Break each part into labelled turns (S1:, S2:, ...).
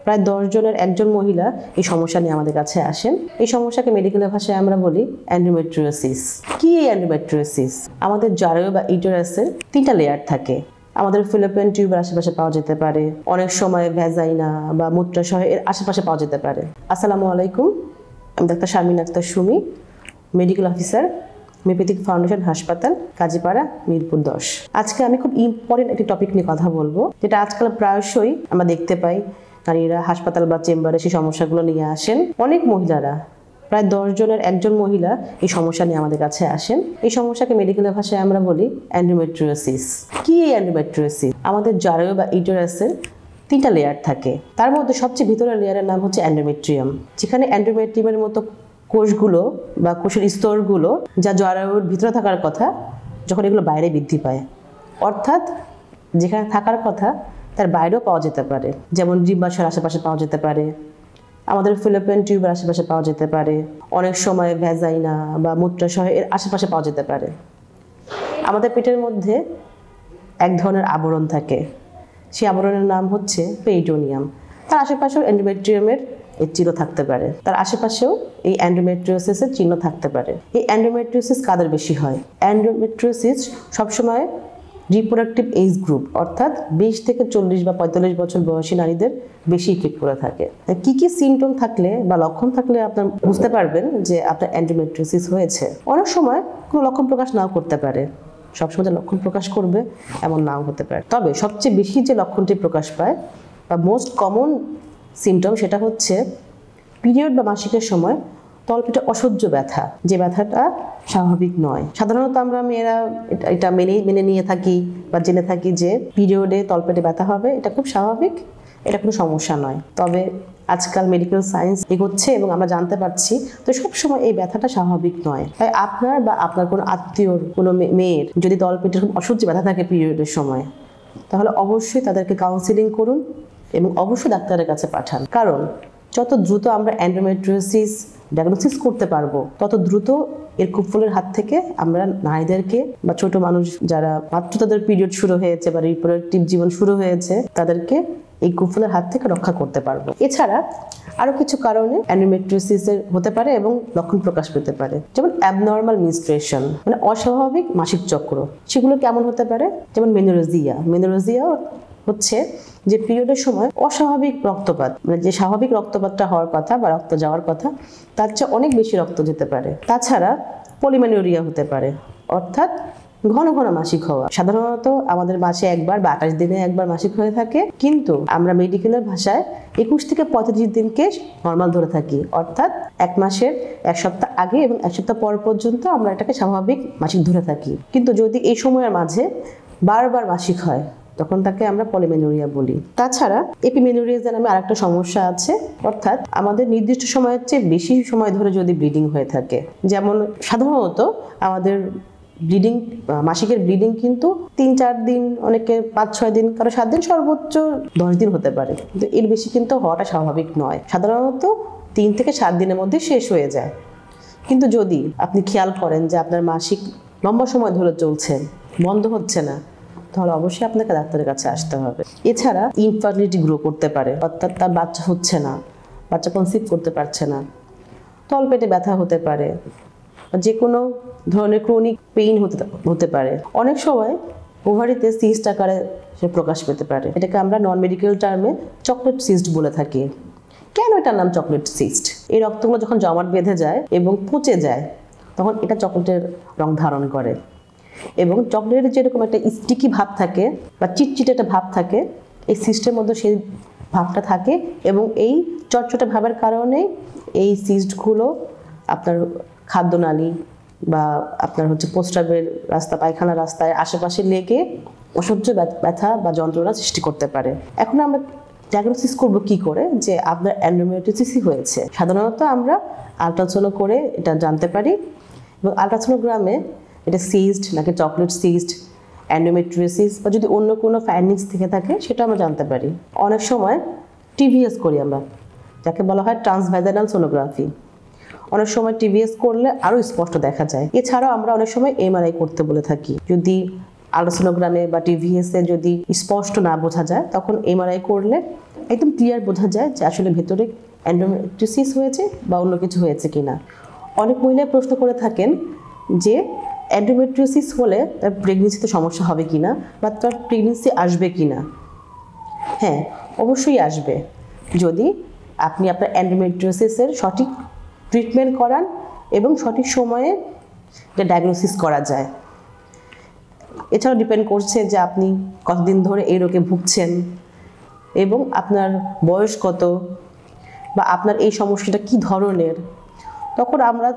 S1: প্রায় 10 জনের একজন মহিলা এই সমস্যা নিয়ে আমাদের কাছে আসেন। এই সমস্যাকে মেডিকেলের ভাষায় আমরা বলি এন্ডোমেট্রিওসিস। কি এই এন্ডোমেট্রিওসিস? আমাদের জারীয় বা ইউটেরাসের 3টা লেয়ার থাকে। আমাদের ফিলিপিয়ান টিউবের আশেপাশে পাওয়া যেতে পারে, অনেক সময় ভ্যাজাইনা বা মূত্রাশয় এর আশেপাশে পাওয়া যেতে পারে। আসসালামু আলাইকুম, আমি doctor Sharmin Akter Sumi, medical officer, homeopathic foundation হাসপাতাল, কাজীপাড়া, মিরপুর 10। আজকে আমি খুব ইম্পর্টেন্ট একটি টপিক নিয়ে কথা বলবো, যেটা আজকাল প্রায়শই আমরা দেখতে পাই। নারীরা হাসপাতাল বা চেম্বারে সেই সমস্যাগুলো নিয়ে আসেন। অনেক মহিলারা, প্রায় 10 জনের একজন মহিলা এই সমস্যা নিয়ে আমাদের কাছে আসেন। এই সমস্যাকে মেডিকেলের ভাষায় আমরা বলি এন্ডোমেট্রিওসিস। কি এই এন্ডোমেট্রিওসিস? আমাদের জারীয় বা ইউটেরাসের 3টা লেয়ার থাকে। তার মধ্যে সবচেয়ে ভিতরের লেয়ারের নাম হচ্ছে এন্ডোমেট্রিয়াম, যেখানে এন্ডোমেট্রিয়ামের মতো কোষগুলো বা কোষের স্তরগুলো যা জরায়ুর ভিতরে থাকার কথা, যখন এগুলো বাইরে বৃদ্ধি পায়, অর্থাৎ যেখানে থাকার কথা তার বাইরেও পাওয়া যেতে পারে। যেমন ডিম্বাশয়ের আশেপাশে পাওয়া যেতে পারে, আমাদের ফিলিপিয়ান টিউবের আশেপাশে পাওয়া যেতে পারে, অনেক সময় ভ্যাজাইনা বা মূত্রাশয় এর আশেপাশে পাওয়া যেতে পারে। আমাদের পেটের মধ্যে এক ধরনের আবরণ থাকে, সেই আবরণের নাম হচ্ছে পেরিটোনিয়াম। তার আশেপাশেও এন্ডোমেট্রিয়ামের এর চিহ্ন থাকতে পারে, তার আশেপাশেও এই এন্ডোমেট্রিওসিসের চিহ্ন থাকতে পারে। এই এন্ডোমেট্রিওসিস কাদের বেশি হয়? এন্ডোমেট্রিওসিস সবসময় রিপ্রোডাক্টিভ এজ গ্রুপ, অর্থাৎ 20 থেকে 40 বা 45 বছর বয়সী নারীদের বেশি ইফেক্ট করে থাকে। কি কি সিমটম থাকলে বা লক্ষণ থাকলে আপনার বুঝতে পারবেন যে আপনার এন্ডোমেট্রিওসিস হয়েছে? অনেক সময় কোনো লক্ষণ প্রকাশ নাও করতে পারে, সবসময় যে লক্ষণ প্রকাশ করবে এমন নাও হতে পারে। তবে সবচেয়ে বেশি যে লক্ষণটি প্রকাশ পায় বা মোস্ট কমন সিমটম, সেটা হচ্ছে পিরিয়ড বা মাসিকের সময় তলপেটে অসহ্য ব্যথা, যে ব্যথাটা স্বাভাবিক নয়। সাধারণত আমরা মেয়েরা এটা মেনে নিয়ে থাকি বা জেনে থাকি যে পিরিয়ডে তলপেটে ব্যথা হবে, এটা খুব স্বাভাবিক, এটা কোনো সমস্যা নয়। তবে আজকাল মেডিকেল সায়েন্স এগোচ্ছে এবং আমরা জানতে পারছি তো সবসময় এই ব্যথাটা স্বাভাবিক নয়। তাই আপনার বা আপনার কোনো আত্মীয়র কোনো মেয়ের যদি তলপেটের খুব অসহ্য ব্যথা থাকে পিরিয়ডের সময়, তাহলে অবশ্যই তাদেরকে কাউন্সিলিং করুন এবং অবশ্যই ডাক্তারের কাছে পাঠান। কারণ যত দ্রুত আমরা এন্ডোমেট্রিওসিস ডায়াগনোসিস করতে পারবো, তত দ্রুত এর কুফলের হাত থেকে আমরা নারীদেরকে বা ছোট মানুষ যারা মাত্র তাদের পিরিয়ড শুরু হয়েছে বা রিপ্রোডাক্টিভ জীবন শুরু হয়েছে, তাদেরকে এই কুফলের হাত থেকে রক্ষা করতে পারবো। এছাড়া আরো কিছু কারণে এন্ডোমেট্রিওসিসের হতে পারে এবং লক্ষণ প্রকাশ পেতে পারে, যেমন অ্যাবনর্মাল মেনস্ট্রুয়েশন, মানে অস্বাভাবিক মাসিক চক্র। সেগুলো কেমন হতে পারে? যেমন মেনোরেজিয়া হচ্ছে যে পিরিয়ডের সময় অস্বাভাবিক রক্তপাত, মানে যে স্বাভাবিক রক্তপাতটা হওয়ার কথা বা রক্ত যাওয়ার কথা তার চেয়ে অনেক বেশি রক্ত যেতে পারে। তাছাড়া পলিমেনোরিয়া হতে পারে, অর্থাৎ ঘন ঘন মাসিক হওয়া। সাধারণত আমাদের মাসে একবার বা 28 দিনে একবার মাসিক হয়ে থাকে, কিন্তু আমরা মেডিকেলের ভাষায় 21 থেকে 35 দিনকে নর্মাল ধরে থাকি, অর্থাৎ 1 মাসের 1 সপ্তাহ আগে এবং 1 সপ্তাহ পর পর্যন্ত আমরা এটাকে স্বাভাবিক মাসিক ধরে থাকি। কিন্তু যদি এই সময়ের মাঝে বারবার মাসিক হয়, তখন তাকে আমরা পলিমেনোরিয়া বলি। তাছাড়া এপিমেনোরিয়া নামে আরেকটা সমস্যা আছে, অর্থাৎ আমাদের নির্দিষ্ট সময়ের চেয়ে বেশি সময় ধরে যদি ব্লিডিং হয়ে থাকে। যেমন সাধারণত আমাদের ব্লিডিং, মাসিকের ব্লিডিং কিন্তু 3-4 দিন, অনেকে 5-6 দিন, কারো 7 দিন, সর্বোচ্চ 10 দিন হতে পারে, কিন্তু এর বেশি কিন্তু হওয়াটা স্বাভাবিক নয়। সাধারণত 3 থেকে 7 দিনের মধ্যে শেষ হয়ে যায়। কিন্তু যদি আপনি খেয়াল করেন যে আপনার মাসিক লম্বা সময় ধরে চলছে, বন্ধ হচ্ছে না, তাহলে অবশ্যই আপনাকে ডাক্তারের কাছে আসতে হবে। এছাড়া ইনফার্টিলিটি গ্রো করতে পারে, অর্থাৎ তার বাচ্চা হচ্ছে না, বাচ্চা কনসিভ করতে পারছে না, তলপেটে ব্যথা হতে পারে, যে কোনো ধরনের ক্রনিক পেইন হতে পারে। অনেক সময় ওভারিতে সিস্ট আকারে সে প্রকাশ পেতে পারে। এটাকে আমরা নন মেডিকেল টার্মে চকলেট সিস্ট বলে থাকি। কেন এটার নাম চকলেট সিস্ট? এই রক্তগুলো যখন জমাট বেঁধে যায় এবং পচে যায়, তখন এটা চকলেটের রং ধারণ করে এবং চকলেটের যেরকম একটা স্টিকি ভাব থাকে বা চিটচিটে একটা ভাব থাকে, এই সিস্টের মধ্যে সেই ভাবটা থাকে এবং এই চটচটে ভাবের কারণে এই সিস্টগুলো আপনার খাদ্যনালী বা আপনার হচ্ছে প্রস্রাবের রাস্তা, পায়খানা রাস্তায় আশেপাশে লেগে অসহ্য ব্যথা বা যন্ত্রণা সৃষ্টি করতে পারে। এখন আমরা ডায়াগনোসিস করবো কি করে যে আপনার এন্ডোমেট্রিওসিস হয়েছে? সাধারণত আমরা আলট্রাসাউন্ড করে এটা জানতে পারি এবং আলট্রাসোনোগ্রামে এটা সিস্ট নাকি চকলেট সিস্ট, এন্ডোমেট্রিওসিস বা যদি অন্য কোনো ফাইন্ডিংস থেকে থাকে সেটা আমরা জানতে পারি। অনেক সময় টিভিএস করি আমরা, যাকে বলা হয় ট্রান্সভ্যাজাইনাল সোনোগ্রাফি। অনেক সময় টিভিএস করলে আরও স্পষ্ট দেখা যায়। এছাড়াও আমরা অনেক সময় এমআরআই করতে বলে থাকি। যদি আলট্রাসোনোগ্রামে বা টিভিএসে যদি স্পষ্ট না বোঝা যায়, তখন এমআরআই করলে একদম ক্লিয়ার বোঝা যায় যে আসলে ভেতরে এন্ডোমেট্রিওসিস হয়েছে বা অন্য কিছু হয়েছে কিনা। অনেক মহিলাই প্রশ্ন করে থাকেন যে এন্ডোমেট্রিওসিস হলে তার প্রেগনেন্সিতে সমস্যা হবে কিনা বা তার প্রেগনেন্সি আসবে কিনা। হ্যাঁ, অবশ্যই আসবে যদি আপনি আপনার এন্ডোমেট্রিওসিসের সঠিক ট্রিটমেন্ট করান এবং সঠিক সময়ে এটা ডায়াগনোসিস করা যায়। এছাড়াও ডিপেন্ড করছে যে আপনি কতদিন ধরে এই রোগে ভুগছেন এবং আপনার বয়স কত বা আপনার এই সমস্যাটা কী ধরনের। তখন আমরা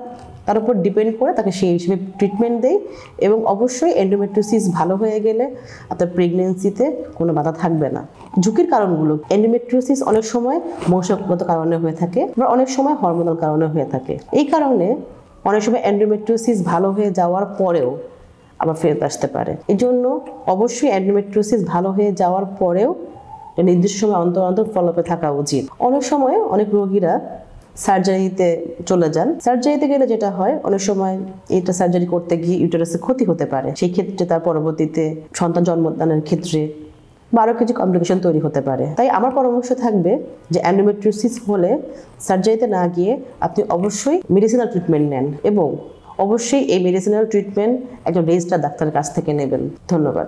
S1: তার উপর ডিপেন্ড করে তাকে সেই হিসেবে ট্রিটমেন্ট দেই এবং অবশ্যই এন্ডোমেট্রিওসিস ভালো হয়ে গেলে আপনার প্রেগনেন্সিতে কোনো বাধা থাকবে না। ঝুঁকির কারণগুলো, এন্ডোমেট্রিওসিস অনেক সময় বংশগত কারণে হয়ে থাকে বা অনেক সময় হরমোনাল কারণে হয়ে থাকে। এই কারণে অনেক সময় এন্ডোমেট্রিওসিস ভালো হয়ে যাওয়ার পরেও আবার ফেরত আসতে পারে। এই জন্য অবশ্যই এন্ডোমেট্রিওসিস ভালো হয়ে যাওয়ার পরেও নির্দিষ্ট সময় অন্তর অন্তর ফলোআপে থাকা উচিত। অনেক সময় অনেক রোগীরা সার্জারিতে চলে যান। সার্জারিতে গেলে যেটা হয়, অনেক সময় এটা সার্জারি করতে গিয়ে ইউটেরাসে ক্ষতি হতে পারে। সেই ক্ষেত্রে তার পরবর্তীতে সন্তান জন্মদানের ক্ষেত্রে বা আরও কিছু কমপ্লিকেশন তৈরি হতে পারে। তাই আমার পরামর্শ থাকবে যে এন্ডোমেট্রিওসিস হলে সার্জারিতে না গিয়ে আপনি অবশ্যই মেডিসিনাল ট্রিটমেন্ট নেন এবং অবশ্যই এই মেডিসিনাল ট্রিটমেন্ট একজন রেজিস্টার্ড ডাক্তারের কাছ থেকে নেবেন। ধন্যবাদ।